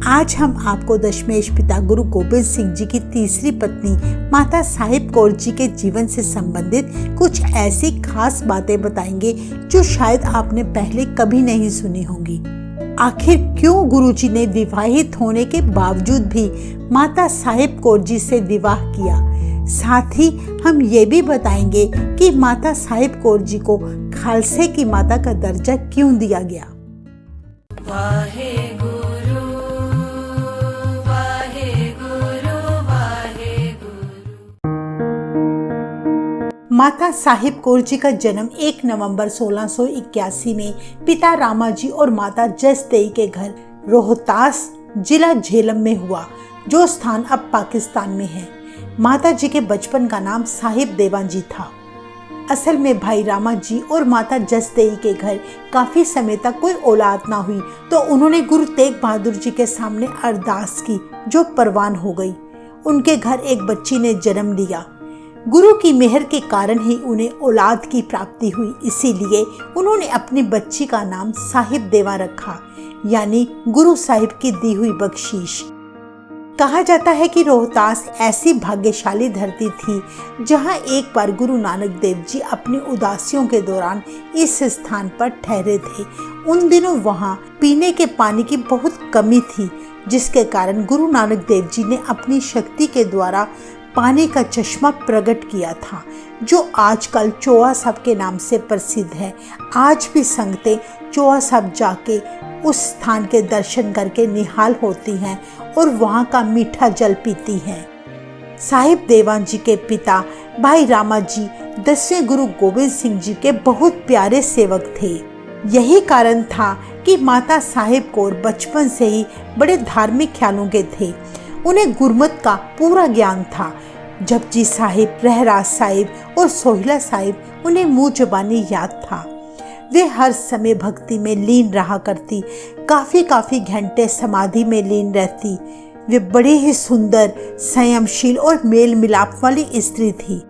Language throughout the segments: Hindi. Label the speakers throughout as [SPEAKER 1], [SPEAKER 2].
[SPEAKER 1] आज हम आपको दशमेश पिता गुरु गोबिंद सिंह जी की तीसरी पत्नी माता साहिब कौर जी के जीवन से संबंधित कुछ ऐसी खास बातें बताएंगे जो शायद आपने पहले कभी नहीं सुनी होंगी। आखिर क्यों गुरुजी ने विवाहित होने के बावजूद भी माता साहिब कौर जी से विवाह किया। साथ ही हम ये भी बताएंगे कि माता साहिब कौर जी को खालसे की माता का दर्जा क्यों दिया गया। माता साहिब कौर जी का जन्म 1 नवंबर 1681 में पिता रामाजी और माता जसदेई के घर रोहतास जिला झेलम में हुआ, जो स्थान अब पाकिस्तान में है। माता जी के बचपन का नाम साहिब देवा जी था। असल में भाई रामाजी और माता जसदेई के घर काफी समय तक कोई औलाद ना हुई, तो उन्होंने गुरु तेग बहादुर जी के सामने अरदास की, जो परवान हो गई। उनके घर एक बच्ची ने जन्म लिया। गुरु की मेहर के कारण ही उन्हें औलाद की प्राप्ति हुई, इसीलिए उन्होंने अपनी बच्ची का नाम साहिब देवा रखा, यानी गुरु साहिब की दी हुई बख्शीश। कहा जाता है कि रोहतास ऐसी भाग्यशाली धरती थी जहां एक बार गुरु नानक देव जी अपनी उदासियों के दौरान इस स्थान पर ठहरे थे। उन दिनों वहां पीने के पानी की बहुत कमी थी, जिसके कारण गुरु नानक देव जी ने अपनी शक्ति के द्वारा पानी का चश्मा प्रकट किया था, जो आजकल चौआ साहब के नाम से प्रसिद्ध है। आज भी संगतें चौआ साहब जाके उस स्थान के दर्शन करके निहाल होती हैं और वहाँ का मीठा जल पीती हैं। साहिब देवा जी के पिता भाई रामाजी 10वें गुरु गोबिंद सिंह जी के बहुत प्यारे सेवक थे। यही कारण था कि माता साहिब कौर बचपन से ही बड़े धार्मिक ख्यालों के थे। उन्हें गुरमत का पूरा ज्ञान था। जपजी साहिब, रहरास साहिब और सोहिला साहिब उन्हें मुँह जुबानी याद था। वे हर समय भक्ति में लीन रहा करती, काफी घंटे समाधि में लीन रहती। वे बड़ी ही सुंदर, संयमशील और मेल मिलाप वाली स्त्री थी।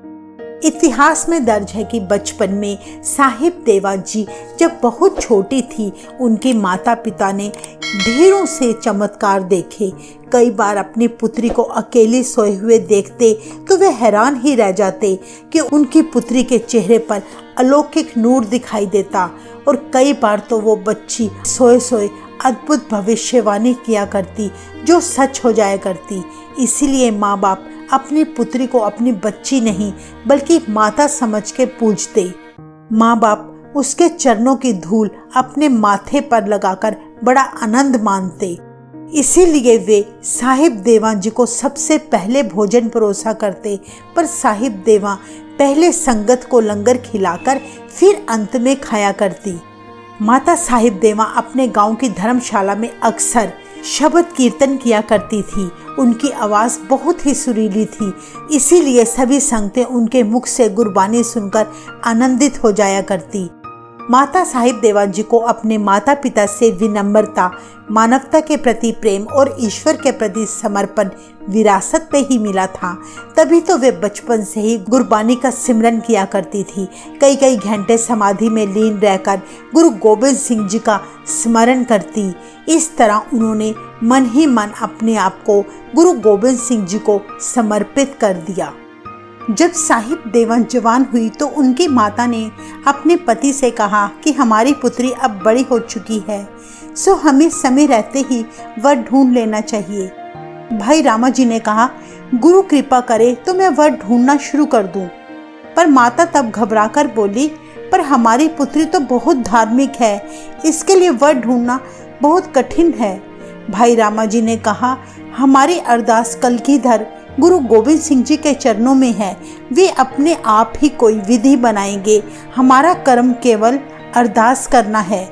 [SPEAKER 1] इतिहास में दर्ज है कि बचपन में साहिब देवा जी जब बहुत छोटी थी, उनके माता पिता ने ढेरों से चमत्कार देखे। कई बार अपनी पुत्री को अकेली सोए हुए देखते तो वे हैरान ही रह जाते कि उनकी पुत्री के चेहरे पर अलौकिक नूर दिखाई देता, और कई बार तो वो बच्ची सोए सोए अद्भुत भविष्यवाणी किया करती, जो सच हो जाया करती। इसीलिए माँ बाप अपनी पुत्री को अपनी बच्ची नहीं बल्कि माता समझ के पूजते। माँ बाप उसके चरणों की धूल अपने माथे पर लगाकर बड़ा आनंद मानते। इसीलिए वे साहिब देवा जी को सबसे पहले भोजन परोसा करते, पर साहिब देवा पहले संगत को लंगर खिलाकर फिर अंत में खाया करती। माता साहिब देवा अपने गांव की धर्मशाला में अक्सर शब्द कीर्तन किया करती थी। उनकी आवाज़ बहुत ही सुरीली थी, इसीलिए सभी संगतें उनके मुख से गुरबानी सुनकर आनंदित हो जाया करती। माता साहिब देवा जी को अपने माता पिता से विनम्रता, मानवता के प्रति प्रेम और ईश्वर के प्रति समर्पण विरासत में ही मिला था। तभी तो वे बचपन से ही गुरबानी का सिमरन किया करती थी। कई घंटे समाधि में लीन रहकर गुरु गोबिंद सिंह जी का स्मरण करती। इस तरह उन्होंने मन ही मन अपने आप को गुरु गोबिंद सिंह जी को समर्पित कर दिया। जब साहिब देवा जवान हुई तो उनकी माता ने अपने पति से कहा कि हमारी पुत्री अब बड़ी हो चुकी है, सो हमें समय रहते ही वर ढूंढ लेना चाहिए। भाई रामाजी ने कहा, गुरु कृपा करे तो मैं वर ढूंढना शुरू कर दूं। पर माता तब घबराकर बोली, पर हमारी पुत्री तो बहुत धार्मिक है, इसके लिए वर ढूंढना बहुत कठिन है। भाई रामाजी ने कहा, हमारी अरदास कलगीधर गुरु गोबिंद सिंह जी के चरणों में है, वे अपने आप ही कोई विधि बनाएंगे। हमारा कर्म केवल अरदास करना है।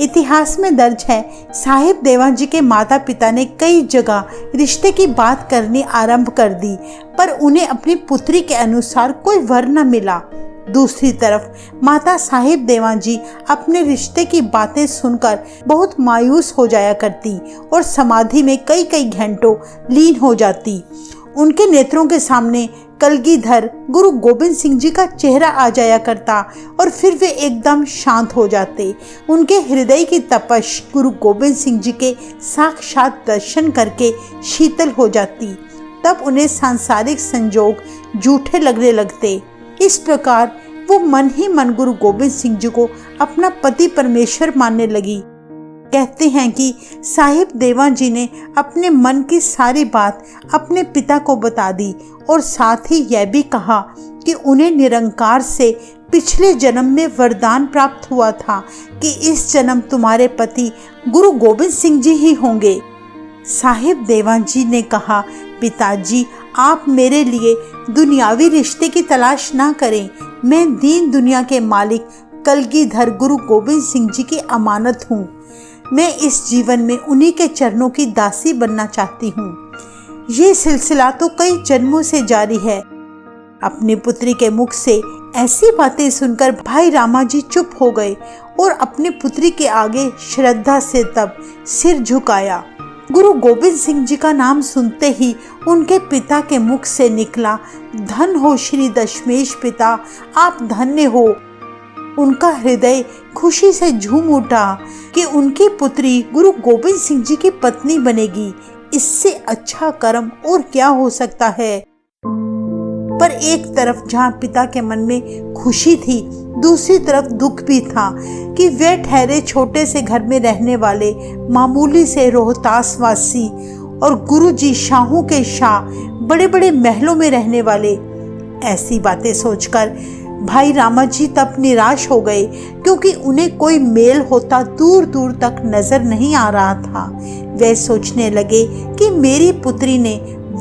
[SPEAKER 1] इतिहास में दर्ज है, साहिब देवा जी के माता पिता ने कई जगह रिश्ते की बात करनी आरंभ कर दी, पर उन्हें अपनी पुत्री के अनुसार कोई वर न मिला। दूसरी तरफ माता साहिब देवा जी अपने रिश्ते की बातें सुनकर बहुत मायूस हो जाया करती और समाधि में कई घंटों लीन हो जाती। उनके नेत्रों के सामने कलगीधर गुरु गोबिंद सिंह जी का चेहरा आ जाया करता और फिर वे एकदम शांत हो जाते। उनके हृदय की तपश गुरु गोबिंद सिंह जी के साक्षात दर्शन करके शीतल हो जाती। तब उन्हें सांसारिक संजोग झूठे लगने लगते। इस प्रकार वो मन ही मन गुरु गोबिंद सिंह जी को अपना पति परमेश्वर मानने लगी। कहते हैं कि साहिब देवा जी ने अपने मन की सारी बात अपने पिता को बता दी और साथ ही यह भी कहा कि उन्हें निरंकार से पिछले जन्म में वरदान प्राप्त हुआ था कि इस जन्म तुम्हारे पति गुरु गोबिंद सिंह जी ही होंगे। साहिब देवा जी ने कहा, पिताजी आप मेरे लिए दुनियावी रिश्ते की तलाश ना करें। मैं दीन दुनिया के मालिक कलगीधर गुरु गोबिंद सिंह जी की अमानत हूँ। मैं इस जीवन में उन्हीं के चरणों की दासी बनना चाहती हूँ। ये सिलसिला तो कई जन्मों से जारी है। अपनी पुत्री के मुख से ऐसी बातें सुनकर भाई रामा जी चुप हो गए और अपनी पुत्री के आगे श्रद्धा से तब सिर झुकाया। गुरु गोबिंद सिंह जी का नाम सुनते ही उनके पिता के मुख से निकला, धन हो श्री दशमेश पिता, आप धन्य हो। उनका हृदय खुशी से झूम उठा कि उनकी पुत्री गुरु गोबिंद सिंह जी की पत्नी बनेगी। इससे अच्छा कर्म और क्या हो सकता है। पर एक तरफ जहाँ पिता के मन में खुशी थी, दूसरी तरफ दुख भी था कि वे ठहरे छोटे से घर में रहने वाले मामूली से रोहतास वासी और गुरुजी शाहों के शाह, बड़े बड़े महलों में रहने वाले। ऐसी बातें सोचकर भाई रामा जी तब निराश हो गए, क्योंकि उन्हें कोई मेल होता दूर दूर तक नजर नहीं आ रहा था। वे सोचने लगे कि मेरी पुत्री ने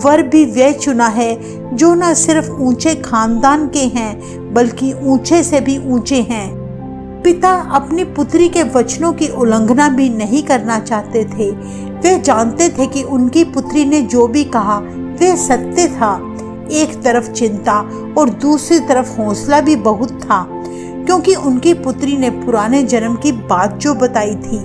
[SPEAKER 1] वर भी वे चुना है जो न सिर्फ ऊंचे खानदान के हैं बल्कि ऊंचे से भी ऊंचे हैं। पिता अपनी पुत्री के वचनों की उल्लंघना भी नहीं करना चाहते थे। वे जानते थे कि उनकी पुत्री ने जो भी कहा वे सत्य था। एक तरफ चिंता और दूसरी तरफ हौसला भी बहुत था, क्योंकि उनकी पुत्री ने पुराने जन्म की बात जो बताई थी,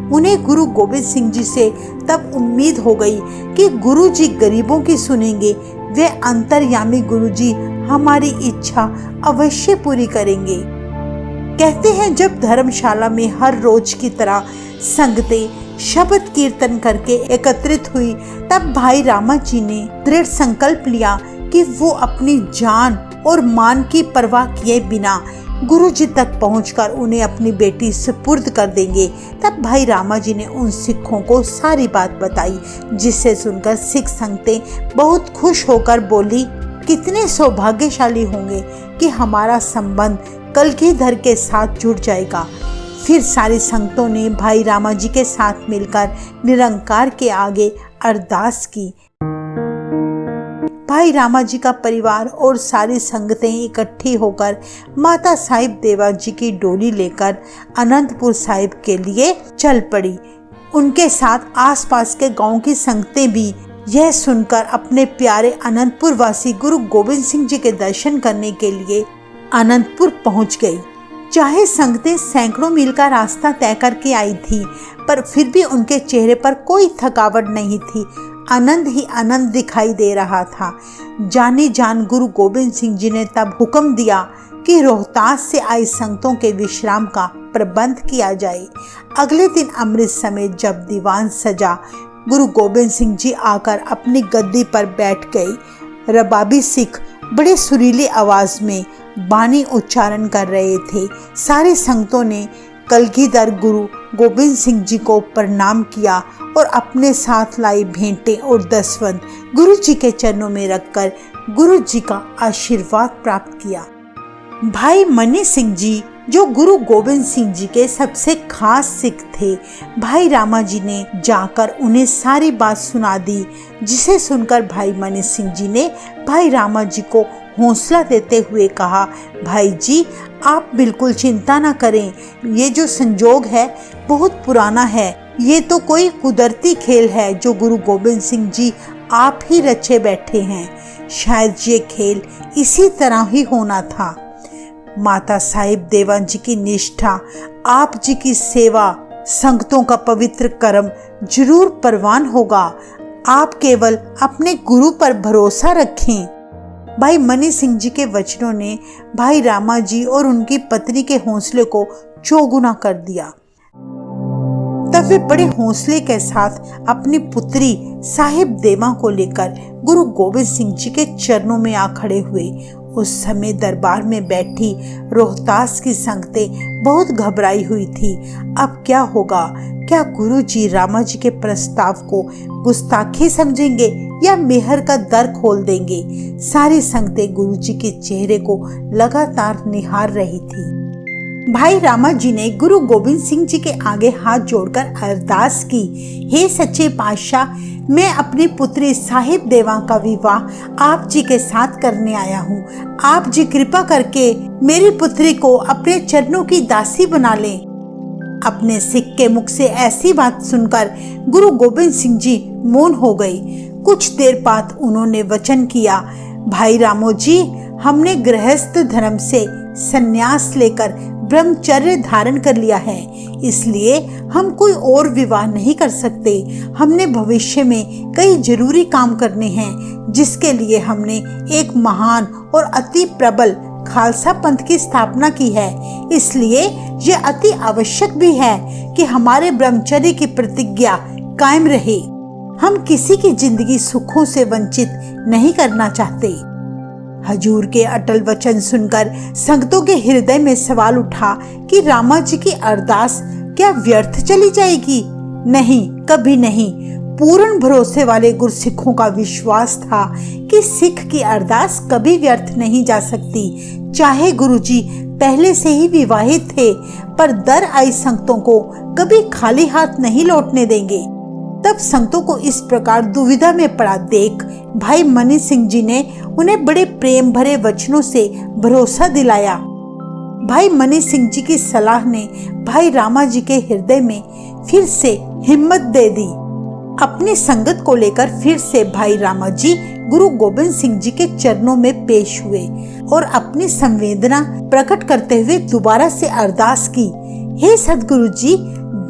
[SPEAKER 1] उन्हें गुरु गोबिंद सिंह जी से तब उम्मीद हो गई कि गुरु जी गरीबों की सुनेंगे। वे अंतर्यामी गुरु जी हमारी इच्छा अवश्य पूरी करेंगे। कहते हैं जब धर्मशाला में हर रोज की तरह संगतें शब्द कीर्तन करके एकत्रित हुई, तब भाई रामा जी ने दृढ़ संकल्प लिया कि वो अपनी जान और मान की परवाह किए बिना गुरु जी तक पहुंचकर उन्हें अपनी बेटी सुपुर्द कर देंगे। तब भाई रामा जी ने उन सिखों को सारी बात बताई, जिसे सुनकर सिख संगतें बहुत खुश होकर बोली, कितने सौभाग्यशाली होंगे कि हमारा संबंध कलगीधर के साथ जुड़ जाएगा। फिर सारी संगतों ने भाई रामा जी के साथ मिलकर निरंकार के आगे अरदास की। भाई रामा जी का परिवार और सारी संगतें इकट्ठी होकर माता साहिब देवा जी की डोली लेकर अनंतपुर साहिब के लिए चल पड़ी। उनके साथ आसपास के गांव की संगतें भी यह सुनकर अपने प्यारे अनंतपुर वासी गुरु गोबिंद सिंह जी के दर्शन करने के लिए अनंतपुर पहुंच गई। चाहे संगतें सैकड़ों मील का रास्ता तय करके आई थी, पर फिर भी उनके चेहरे पर कोई थकावट नहीं थी। आनंद ही आनंद दिखाई दे रहा था। जानी जान गुरु गोबिंद सिंह जी ने तब हुक्म दिया कि रोहतास से आई संगतों के विश्राम का प्रबंध किया जाए। अगले दिन अमृत समेत जब दीवान सजा, गुरु गोबिंद सिंह जी आकर अपनी गद्दी पर बैठ गए। रबाबी सिख बड़े सुरीली आवाज में बानी उच्चारण कर रहे थे। सारी संगतों ने कलगीधर गुरु गोबिंद सिंह जी को प्रणाम किया और अपने साथ लाई भेंटें और दसवंत गुरु जी के चरणों में रखकर गुरु जी का आशीर्वाद प्राप्त किया। भाई मनी सिंह जी, जो गुरु गोबिंद सिंह जी के सबसे खास सिख थे, भाई रामा जी ने जाकर उन्हें सारी बात सुना दी, जिसे सुनकर भाई मनी सिंह जी ने भाई रामा जी को हौसला देते हुए कहा, भाई जी आप बिल्कुल चिंता ना करें। ये जो संजोग है बहुत पुराना है। ये तो कोई कुदरती खेल है जो गुरु गोबिंद सिंह जी आप ही रचे बैठे हैं। शायद ये खेल इसी तरह ही होना था। माता साहिब देवा जी की निष्ठा, आप जी की सेवा, संगतों का पवित्र कर्म जरूर परवान होगा। आप केवल अपने गुरु पर भरोसा रखें। भाई मनी सिंह जी के वचनों ने भाई रामा जी और उनकी पत्नी के हौसले को चौगुना कर दिया। तब वे बड़े हौसले के साथ अपनी पुत्री साहिब देवा को लेकर गुरु गोबिंद सिंह जी के चरणों में आ खड़े हुए। उस समय दरबार में बैठी रोहतास की संगतें बहुत घबराई हुई थी। अब क्या होगा? क्या गुरु जी रामा जी के प्रस्ताव को गुस्ताखी समझेंगे या मेहर का दर खोल देंगे? सारी संगतें गुरु जी के चेहरे को लगातार निहार रही थी। भाई रामा जी ने गुरु गोबिंद सिंह जी के आगे हाथ जोड़कर अरदास की, हे सच्चे पातशाह, मैं अपनी पुत्री साहिब देवा का विवाह आप जी के साथ करने आया हूँ। आप जी कृपा करके मेरी पुत्री को अपने चरणों की दासी बना लें। अपने सिख के मुख से ऐसी बात सुनकर गुरु गोबिंद सिंह जी मौन हो गए। कुछ देर बाद उन्होंने वचन किया, भाई रामो जी, हमने गृहस्थ धर्म से संन्यास लेकर ब्रह्मचर्य धारण कर लिया है, इसलिए हम कोई और विवाह नहीं कर सकते। हमने भविष्य में कई जरूरी काम करने हैं, जिसके लिए हमने एक महान और अति प्रबल खालसा पंथ की स्थापना की है। इसलिए ये अति आवश्यक भी है कि हमारे ब्रह्मचर्य की प्रतिज्ञा कायम रहे। हम किसी की जिंदगी सुखों से वंचित नहीं करना चाहते। हजूर के अटल वचन सुनकर संगतों के हृदय में सवाल उठा कि रामा जी की अरदास क्या व्यर्थ चली जाएगी? नहीं, कभी नहीं। पूर्ण भरोसे वाले गुरसिखों का विश्वास था कि सिख की अरदास कभी व्यर्थ नहीं जा सकती। चाहे गुरुजी पहले से ही विवाहित थे, पर दर आई संगतों को कभी खाली हाथ नहीं लौटने देंगे। तब संगतों को इस प्रकार दुविधा में पड़ा देख भाई मनी सिंह जी ने उन्हें बड़े प्रेम भरे वचनों से भरोसा दिलाया। भाई मनी सिंह जी की सलाह ने भाई रामा जी के हृदय में फिर से हिम्मत दे दी। अपनी संगत को लेकर फिर से भाई रामा जी गुरु गोबिंद सिंह जी के चरणों में पेश हुए और अपनी संवेदना प्रकट करते हुए दोबारा से अरदास की, हे सद्गुरु जी,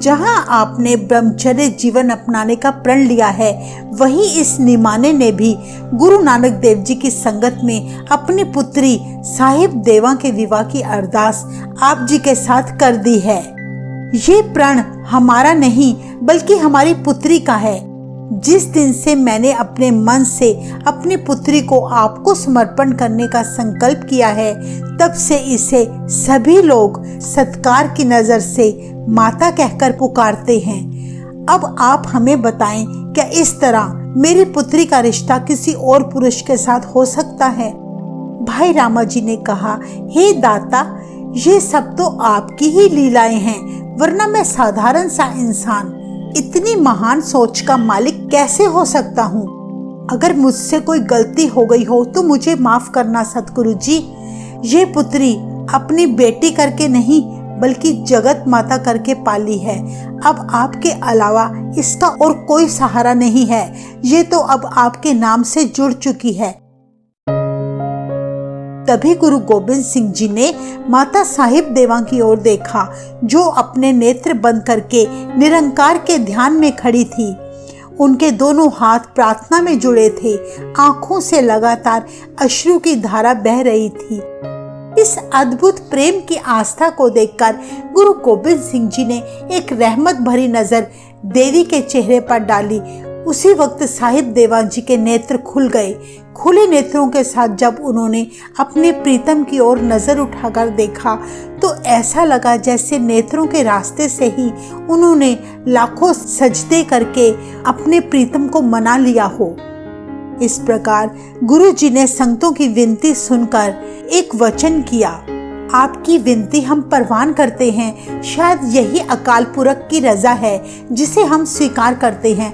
[SPEAKER 1] जहां आपने ब्रह्मचर्य जीवन अपनाने का प्रण लिया है, वहीं इस निमाने ने भी गुरु नानक देव जी की संगत में अपनी पुत्री साहिब देवा के विवाह की अरदास आप जी के साथ कर दी है। ये प्रण हमारा नहीं बल्कि हमारी पुत्री का है। जिस दिन से मैंने अपने मन से अपनी पुत्री को आपको समर्पण करने का संकल्प किया है, तब से इसे सभी लोग सत्कार की नजर से माता कहकर पुकारते हैं। अब आप हमें बताएं, क्या इस तरह मेरी पुत्री का रिश्ता किसी और पुरुष के साथ हो सकता है? भाई रामा जी ने कहा, हे दाता, ये सब तो आपकी ही लीलाएं हैं, वरना मैं साधारण सा इंसान इतनी महान सोच का मालिक कैसे हो सकता हूँ? अगर मुझसे कोई गलती हो गई हो तो मुझे माफ करना सतगुरु जी। ये पुत्री अपनी बेटी करके नहीं बल्कि जगत माता करके पाली है। अब आपके अलावा इसका और कोई सहारा नहीं है। ये तो अब आपके नाम से जुड़ चुकी है। तभी गुरु गोबिंद सिंह जी ने माता साहिब देवा की ओर देखा, जो अपने नेत्र बंद करके निरंकार के ध्यान में खड़ी थी। उनके दोनों हाथ प्रार्थना में जुड़े थे, आंखों से लगातार अश्रु की धारा बह रही थी। इस अद्भुत प्रेम की आस्था को देखकर गुरु गोबिंद सिंह जी ने एक रहमत भरी नजर देवी के चेहरे पर डाली। उसी वक्त साहिब देवा जी के नेत्र खुल गए। खुले नेत्रों के साथ जब उन्होंने अपने प्रीतम की ओर नजर उठाकर देखा तो ऐसा लगा जैसे नेत्रों के रास्ते से ही उन्होंने लाखों सजदे करके अपने प्रीतम को मना लिया हो। इस प्रकार गुरु जी ने संगतों की विनती सुनकर एक वचन किया, आपकी विनती हम परवान करते हैं। शायद यही अकाल पुरख की रजा है जिसे हम स्वीकार करते हैं,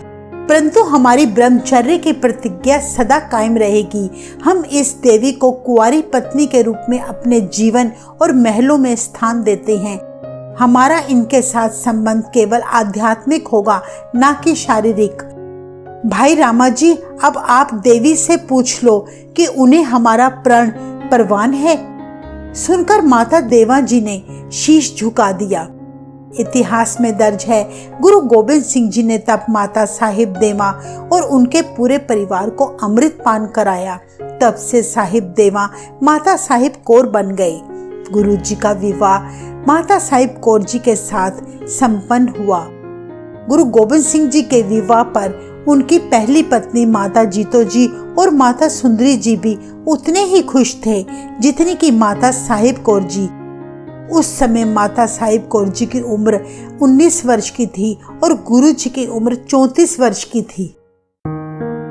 [SPEAKER 1] परंतु हमारी ब्रह्मचर्य की प्रतिज्ञा सदा कायम रहेगी। हम इस देवी को कुंवारी पत्नी के रूप में अपने जीवन और महलों में स्थान देते हैं। हमारा इनके साथ संबंध केवल आध्यात्मिक होगा, ना कि शारीरिक। भाई रामा जी, अब आप देवी से पूछ लो कि उन्हें हमारा प्रण परवान है। सुनकर माता देवा जी ने शीश झुका दिया। इतिहास में दर्ज है, गुरु गोबिंद सिंह जी ने तब माता साहिब देवा और उनके पूरे परिवार को अमृत पान कराया। तब से साहिब देवा माता साहिब कौर बन गए। गुरुजी का विवाह माता साहिब कौर जी के साथ संपन्न हुआ। गुरु गोबिंद सिंह जी के विवाह पर उनकी पहली पत्नी माता जीतो जी और माता सुंदरी जी भी उतने ही खुश थे जितनी कि माता साहिब कौर जी। उस समय माता साहिब कौर जी की उम्र 19 वर्ष की थी और गुरु जी की उम्र 34 वर्ष की थी।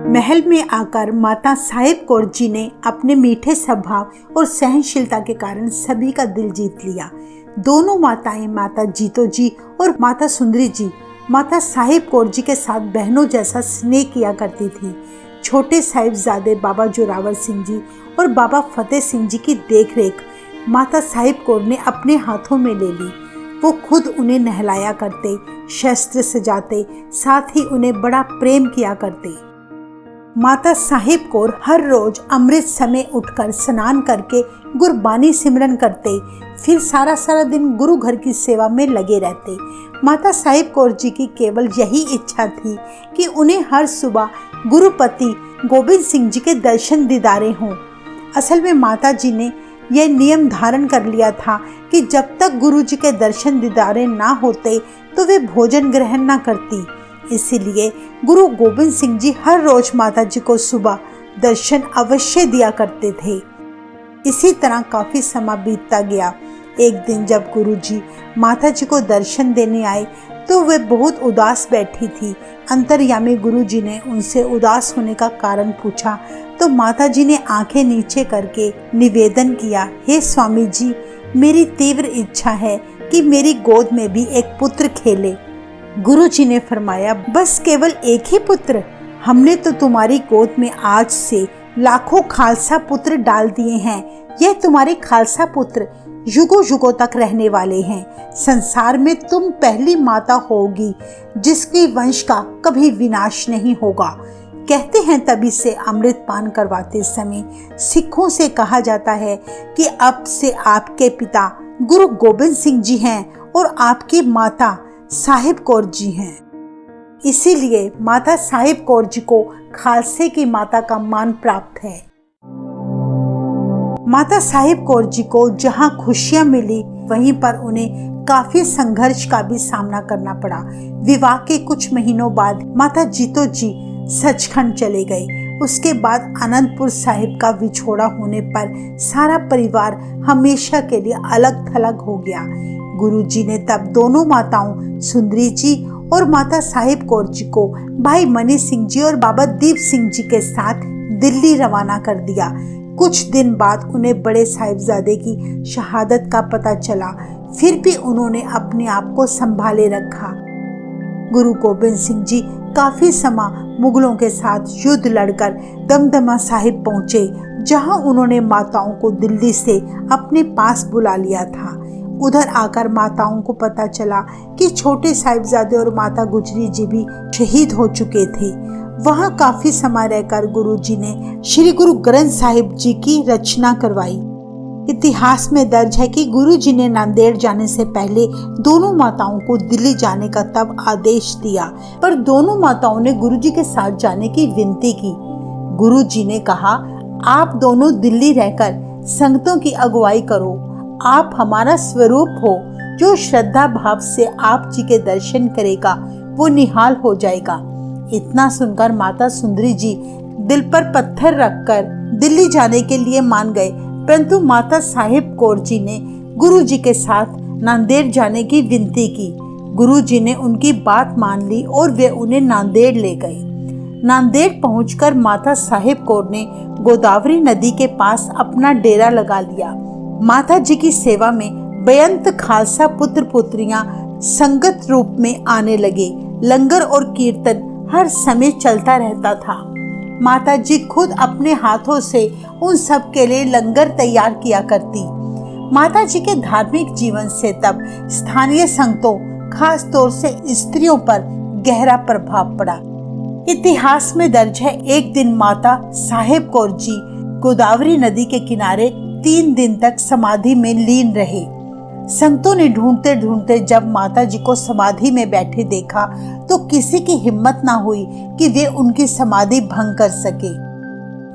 [SPEAKER 1] महल में आकर माता साहिब कौर जी ने अपने मीठे स्वभाव और सहनशीलता के कारण सभी का दिल जीत लिया। दोनों माताएं, माता जीतो जी और माता सुंदरी जी, माता साहिब कौर जी के साथ बहनों जैसा स्नेह किया करती थी। छोटे साहिबजादे बाबा जोरावर सिंह जी और बाबा फतेह सिंह जी की देखरेख माता साहिब कौर ने अपने हाथों में ले ली। वो खुद उन्हें नहलाया करते, शस्त्र सजाते, साथ ही उन्हें बड़ा प्रेम किया करते। माता साहिब कौर हर रोज अमृत समय उठकर स्नान करके गुरबानी सिमरन करते, फिर सारा दिन गुरु घर की सेवा में लगे रहते। माता साहिब कौर जी की केवल यही इच्छा थी कि उन्हें हर सुबह गुरुपति गोबिंद सिंह जी के दर्शन दीदारे हों। असल में माता जी ने यह नियम धारण कर लिया था कि जब तक गुरु जी के दर्शन दीदारे ना होते तो वे भोजन ग्रहण ना करती। इसीलिए गुरु गोबिंद सिंह जी हर रोज माता जी को सुबह दर्शन अवश्य दिया करते थे। इसी तरह काफी समय बीतता गया। एक दिन जब गुरु जी माता जी को दर्शन देने आए तो वे बहुत उदास बैठी थी। अंतर्यामी गुरु जी ने उनसे उदास होने का कारण पूछा तो माता जी ने आंखें नीचे करके निवेदन किया, हे स्वामी जी, मेरी तीव्र इच्छा है कि मेरी गोद में भी एक पुत्र खेले। गुरु जी ने फरमाया, बस केवल एक ही पुत्र? हमने तो तुम्हारी गोद में आज से लाखों खालसा पुत्र डाल दिए हैं। यह तुम्हारे खालसा पुत्र युगों युगों तक रहने वाले हैं। संसार में तुम पहली माता होगी जिसकी वंश का कभी विनाश नहीं होगा। कहते हैं तभी से अमृत पान करवाते समय सिखों से कहा जाता है कि अब से आपके पिता गुरु गोबिंद सिंह जी हैं और आपकी माता साहिब कौर जी हैं। इसीलिए माता साहिब कौर जी को खालसे की माता का मान प्राप्त है। माता साहिब कौर जी को जहां खुशियां मिली वहीं पर उन्हें काफी संघर्ष का भी सामना करना पड़ा। विवाह के कुछ महीनों बाद माता जीतो जी सचखंड चले गए। उसके बाद आनंदपुर साहिब का विछोड़ा होने पर सारा परिवार हमेशा के लिए अलग थलग हो गया। गुरु जी ने तब दोनों माताओं सुंदरी जी और माता साहिब कौर जी को भाई मनी सिंह जी और बाबा दीप सिंह जी के साथ दिल्ली रवाना कर दिया। कुछ दिन बाद उन्हें बड़े साहिबजादे की शहादत का पता चला, फिर भी उन्होंने अपने आप को संभाले रखा। गुरु गोबिंद सिंह जी काफी समय मुगलों के साथ युद्ध लड़कर दमदमा साहिब पहुंचे, जहां उन्होंने माताओं को दिल्ली से अपने पास बुला लिया था। उधर आकर माताओं को पता चला कि छोटे साहिबजादे और माता गुजरी जी भी शहीद हो चुके थे। वहां काफी समय रहकर गुरु जी ने श्री गुरु ग्रंथ साहिब जी की रचना करवाई। इतिहास में दर्ज है कि गुरु जी ने नांदेड़ जाने से पहले दोनों माताओं को दिल्ली जाने का तब आदेश दिया, पर दोनों माताओं ने गुरु जी के साथ जाने की विनती की। गुरु जी ने कहा, आप दोनों दिल्ली रहकर संगतों की अगुवाई करो। आप हमारा स्वरूप हो। जो श्रद्धा भाव से आप जी के दर्शन करेगा वो निहाल हो जाएगा। इतना सुनकर माता सुंदरी जी दिल पर पत्थर रखकर दिल्ली जाने के लिए मान गए, परंतु माता साहिब कौर जी ने गुरु जी के साथ नांदेड़ जाने की विनती की। गुरु जी ने उनकी बात मान ली और वे उन्हें नांदेड़ ले गए। नांदेड़ पहुंचकर माता साहिब कौर ने गोदावरी नदी के पास अपना डेरा लगा लिया। माता जी की सेवा में बेअंत खालसा पुत्र पुत्रियां संगत रूप में आने लगे। लंगर और कीर्तन हर समय चलता रहता था। माता जी खुद अपने हाथों से उन सब के लिए लंगर तैयार किया करती। माता जी के धार्मिक जीवन से तब स्थानीय संगतों, खास तौर से स्त्रियों पर गहरा प्रभाव पड़ा। इतिहास में दर्ज है, एक दिन माता साहिब कौर जी गोदावरी नदी के किनारे 3 दिन तक समाधि में लीन रहे। संतों ने ढूंढते ढूंढते जब माता जी को समाधि में बैठे देखा तो किसी की हिम्मत ना हुई कि वे उनकी समाधि भंग कर सके।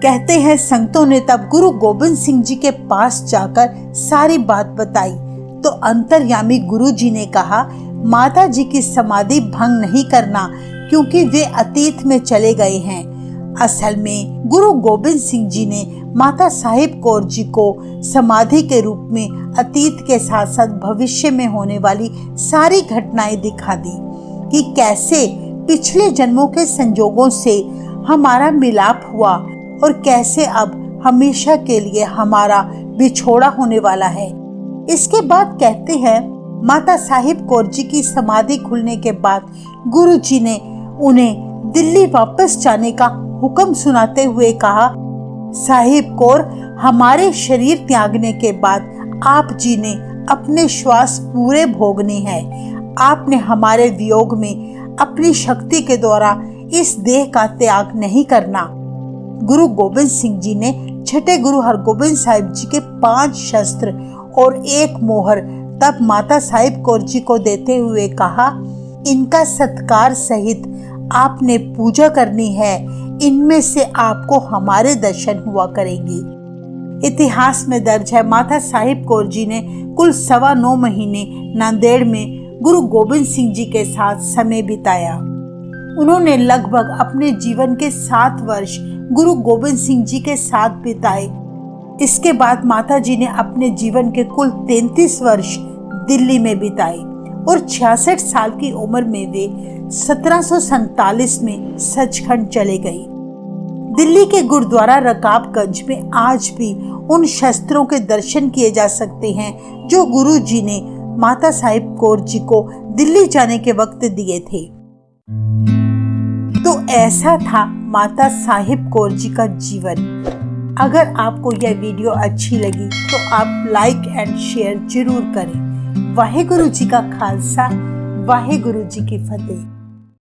[SPEAKER 1] कहते हैं संतों ने तब गुरु गोबिंद सिंह जी के पास जाकर सारी बात बताई तो अंतर्यामी गुरु जी ने कहा, माता जी की समाधि भंग नहीं करना क्योंकि वे अतीत में चले गए हैं। असल में गुरु गोबिंद सिंह जी ने माता साहिब कौर जी को समाधि के रूप में अतीत के साथ साथ भविष्य में होने वाली सारी घटनाएं दिखा दी कि कैसे पिछले जन्मों के संजोगों से हमारा मिलाप हुआ और कैसे अब हमेशा के लिए हमारा बिछोड़ा होने वाला है। इसके बाद कहते हैं माता साहिब कौर जी की समाधि खुलने के बाद गुरु जी ने उन्हें दिल्ली वापस जाने का हुक्म सुनाते हुए कहा, साहिब कौर, हमारे शरीर त्यागने के बाद आप जी ने अपने श्वास पूरे भोगने हैं। आपने हमारे वियोग में अपनी शक्ति के द्वारा इस देह का त्याग नहीं करना। गुरु गोबिंद सिंह जी ने छठे गुरु हरगोबिंद साहिब जी के 5 शस्त्र और 1 मोहर तब माता साहिब कौर जी को देते हुए कहा, इनका सत्कार सहित आपने पूजा करनी है, इनमें से आपको हमारे दर्शन हुआ करेंगे। इतिहास में दर्ज है माता साहिब कौर जी ने कुल 9.25 महीने नांदेड़ में गुरु गोबिंद सिंह जी के साथ समय बिताया। उन्होंने लगभग अपने जीवन के 7 वर्ष गुरु गोबिंद सिंह जी के साथ बिताए। इसके बाद माता जी ने अपने जीवन के कुल 33 वर्ष दिल्ली में बिताए और 66 साल की उम्र में वे 1747 में सचखंड चले गई। दिल्ली के गुरुद्वारा रकाबगंज में आज भी उन शस्त्रों के दर्शन किए जा सकते हैं जो गुरु जी ने माता साहिब कौर जी को दिल्ली जाने के वक्त दिए थे। तो ऐसा था माता साहिब कौर जी का जीवन। अगर आपको यह वीडियो अच्छी लगी तो आप लाइक एंड शेयर जरूर करें। वाहेगुरु जी का खालसा, वाहेगुरु जी की फतेह।